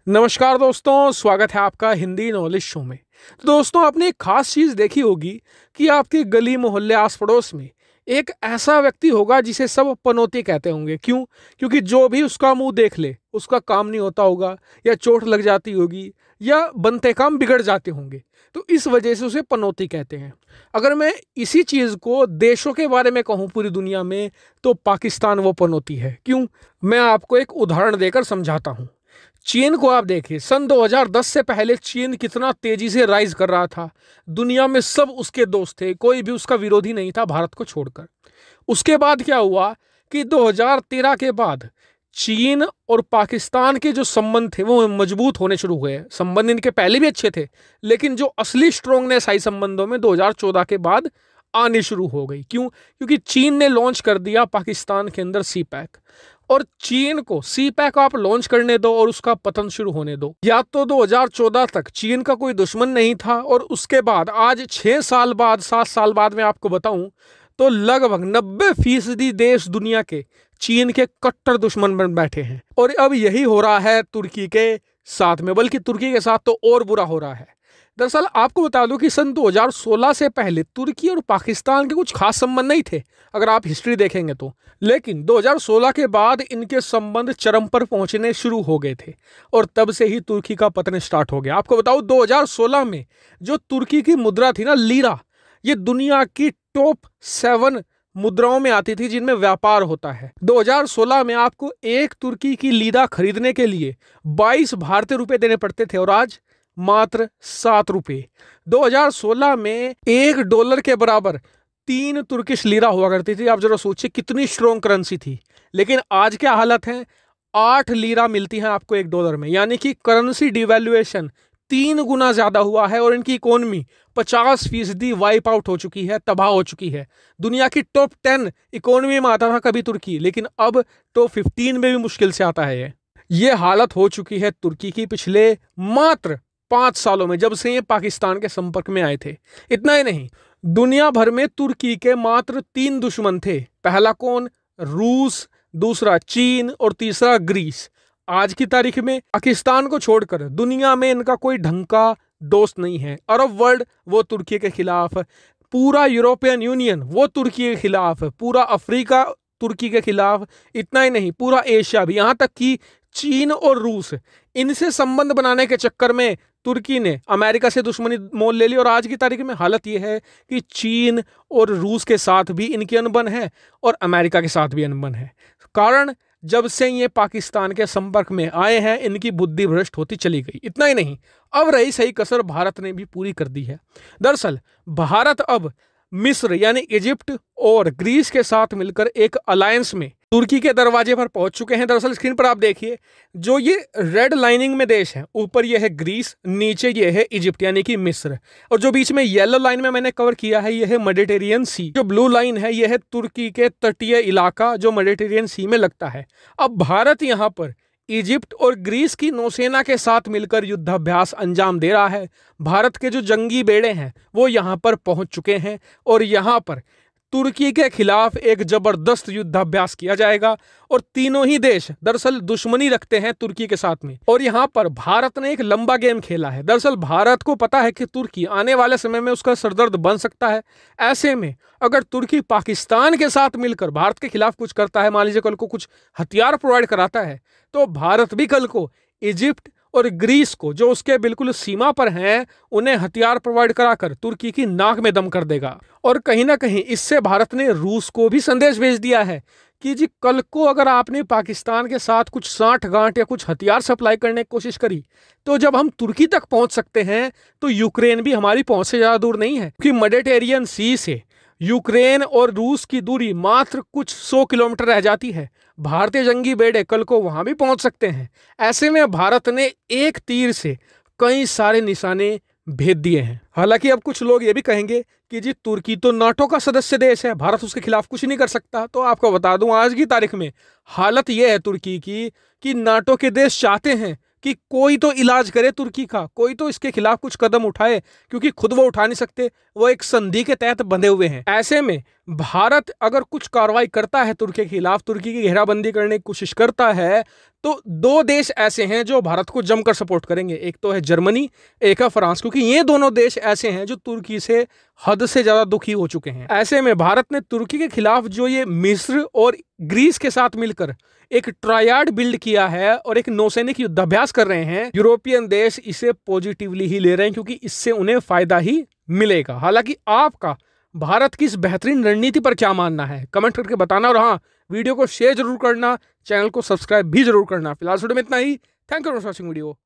नमस्कार दोस्तों, स्वागत है आपका हिंदी नॉलेज शो में। तो दोस्तों, आपने एक खास चीज़ देखी होगी कि आपके गली मोहल्ले आस पड़ोस में एक ऐसा व्यक्ति होगा जिसे सब पनौती कहते होंगे। क्यों? क्योंकि जो भी उसका मुंह देख ले उसका काम नहीं होता होगा, या चोट लग जाती होगी, या बनते काम बिगड़ जाते होंगे, तो इस वजह से उसे पनौती कहते हैं। अगर मैं इसी चीज़ को देशों के बारे में कहूँ पूरी दुनिया में, तो पाकिस्तान वो पनौती है। क्यों? मैं आपको एक उदाहरण देकर समझाता हूँ। चीन को आप देखिए, सन 2010 से पहले चीन कितना तेजी से राइज कर रहा था। दुनिया में सब उसके दोस्त थे, कोई भी उसका विरोधी नहीं था भारत को छोड़कर। उसके बाद क्या हुआ कि 2013 के बाद चीन और पाकिस्तान के जो संबंध थे वो मजबूत होने शुरू हुए। संबंध इनके पहले भी अच्छे थे, लेकिन जो असली स्ट्रोंगनेस आई संबंधों में 2014 के बाद आनी शुरू हो गई। क्यों? क्योंकि चीन ने लॉन्च कर दिया पाकिस्तान के अंदर सी पैक, और चीन को सी पैक आप लॉन्च करने दो और उसका पतन शुरू होने दो। या तो 2014 तक चीन का कोई दुश्मन नहीं था, और उसके बाद आज 6 साल बाद 7 साल बाद मैं आपको बताऊं तो लगभग 90% देश दुनिया के चीन के कट्टर दुश्मन बन बैठे हैं। और अब यही हो रहा है तुर्की के साथ में, बल्कि तुर्की के साथ तो और बुरा हो रहा है। दरअसल आपको बता दूं कि सन 2016 से पहले तुर्की और पाकिस्तान के कुछ खास संबंध नहीं थे, अगर आप हिस्ट्री देखेंगे तो। लेकिन 2016 के बाद इनके संबंध चरम पर पहुंचने शुरू हो गए थे, और तब से ही तुर्की का पतन स्टार्ट हो गया। आपको बताऊं, 2016 में जो तुर्की की मुद्रा थी ना, लीरा, ये दुनिया की टॉप 7 मुद्राओं में आती थी जिनमें व्यापार होता है। 2016 में आपको एक तुर्की की लीरा खरीदने के लिए 22 भारतीय रुपए देने पड़ते थे, और आज मात्र 7 रुपए। 2016 में $1 के बराबर 3 तुर्किश लीरा हुआ करती थी। आप जरा सोचिए कितनी स्ट्रॉन्ग करेंसी थी। लेकिन आज क्या हालत है? 8 लीरा मिलती हैं आपको $1 में, यानी कि करेंसी डिवैल्यूएशन 3 गुना ज्यादा हुआ है, और इनकी इकोनॉमी 50% वाइप आउट हो चुकी है, तबाह हो चुकी है। दुनिया की टॉप 10 इकोनॉमी में आता था कभी तुर्की, लेकिन अब टॉप 15 में भी मुश्किल से आता है। ये हालत हो चुकी है तुर्की की पिछले मात्र 5 सालों में, जब से ये पाकिस्तान के संपर्क में आए थे। इतना ही नहीं, दुनिया भर में तुर्की के मात्र 3 दुश्मन थे। पहला कौन? रूस, दूसरा चीन, और तीसरा ग्रीस। आज की तारीख में पाकिस्तान को छोड़कर दुनिया में इनका कोई ढंग का दोस्त नहीं है। अरब वर्ल्ड वो तुर्की के खिलाफ, पूरा यूरोपियन यूनियन वो तुर्की के खिलाफ, पूरा अफ्रीका तुर्की के खिलाफ। इतना ही नहीं, पूरा एशिया भी, यहां तक कि चीन और रूस, इनसे संबंध बनाने के चक्कर में तुर्की ने अमेरिका से दुश्मनी मोल ले ली। और आज की तारीख में हालत यह है कि चीन और रूस के साथ भी इनकी अनबन है, और अमेरिका के साथ भी अनबन है। कारण, जब से ये पाकिस्तान के संपर्क में आए हैं, इनकी बुद्धि भ्रष्ट होती चली गई। इतना ही नहीं, अब रही सही कसर भारत ने भी पूरी कर दी है। दरअसल भारत अब मिस्र यानी इजिप्ट और ग्रीस के साथ मिलकर एक अलायंस में तुर्की के दरवाजे पर पहुंच चुके हैं। दरअसल स्क्रीन पर आप देखिए, जो ये रेड लाइनिंग में देश है, ऊपर ये है ग्रीस, नीचे ये है इजिप्ट यानी कि मिस्र, और जो बीच में येलो लाइन में मैंने कवर किया है ये है मेडिटेरियन सी। जो ब्लू लाइन है ये है तुर्की के तटीय इलाका जो मेडिटेरियन सी में लगता है। अब भारत यहाँ पर इजिप्ट और ग्रीस की नौसेना के साथ मिलकर युद्धाभ्यास अंजाम दे रहा है। भारत के जो जंगी बेड़े हैं वो यहाँ पर पहुंच चुके हैं, और यहाँ पर तुर्की के खिलाफ एक जबरदस्त युद्धाभ्यास किया जाएगा। और तीनों ही देश दरअसल दुश्मनी रखते हैं तुर्की के साथ में, और यहाँ पर भारत ने एक लंबा गेम खेला है। दरअसल भारत को पता है कि तुर्की आने वाले समय में उसका सरदर्द बन सकता है। ऐसे में अगर तुर्की पाकिस्तान के साथ मिलकर भारत के खिलाफ कुछ करता है, मान लीजिए कल को कुछ हथियार प्रोवाइड कराता है, तो भारत भी कल को इजिप्ट और ग्रीस को, जो उसके बिल्कुल सीमा पर हैं, उन्हें हथियार प्रोवाइड कराकर तुर्की की नाक में दम कर देगा। और कहीं ना कहीं इससे भारत ने रूस को भी संदेश भेज दिया है कि जी कल को अगर आपने पाकिस्तान के साथ कुछ साठ गांठ या कुछ हथियार सप्लाई करने की कोशिश करी, तो जब हम तुर्की तक पहुंच सकते हैं तो यूक्रेन भी हमारी पहुंच से ज्यादा दूर नहीं है। क्योंकि मेडिटेरियन सी से यूक्रेन और रूस की दूरी मात्र कुछ 100 किलोमीटर रह जाती है। भारतीय जंगी बेड़े कल को वहां भी पहुंच सकते हैं। ऐसे में भारत ने एक तीर से कई सारे निशाने भेज दिए हैं। हालांकि अब कुछ लोग ये भी कहेंगे कि जी तुर्की तो नाटो का सदस्य देश है, भारत उसके खिलाफ कुछ नहीं कर सकता। तो आपको बता दूं, आज की तारीख में हालत यह है तुर्की की कि नाटो के देश चाहते हैं कि कोई तो इलाज करे तुर्की का, कोई तो इसके खिलाफ कुछ कदम उठाए, क्योंकि खुद वो उठा नहीं सकते, वो एक संधि के तहत बंधे हुए हैं। ऐसे में भारत अगर कुछ कार्रवाई करता है तुर्की के खिलाफ, तुर्की की घेराबंदी करने की कोशिश करता है, तो दो देश ऐसे हैं जो भारत को जमकर सपोर्ट करेंगे। एक तो है जर्मनी, एक है फ्रांस, क्योंकि ये दोनों देश ऐसे हैं जो तुर्की से हद से ज्यादा दुखी हो चुके हैं। ऐसे में भारत ने तुर्की के खिलाफ जो ये मिस्र और ग्रीस के साथ मिलकर एक ट्रायड बिल्ड किया है और एक नौसैनिक युद्धाभ्यास कर रहे हैं, यूरोपियन देश इसे पॉजिटिवली ही ले रहे हैं, क्योंकि इससे उन्हें फायदा ही मिलेगा। हालांकि आपका भारत की इस बेहतरीन रणनीति पर क्या मानना है, कमेंट करके बताना। और हाँ, वीडियो को शेयर जरूर करना, चैनल को सब्सक्राइब भी जरूर करना। फिलहाल वीडियो में इतना ही। Thank you for watching video.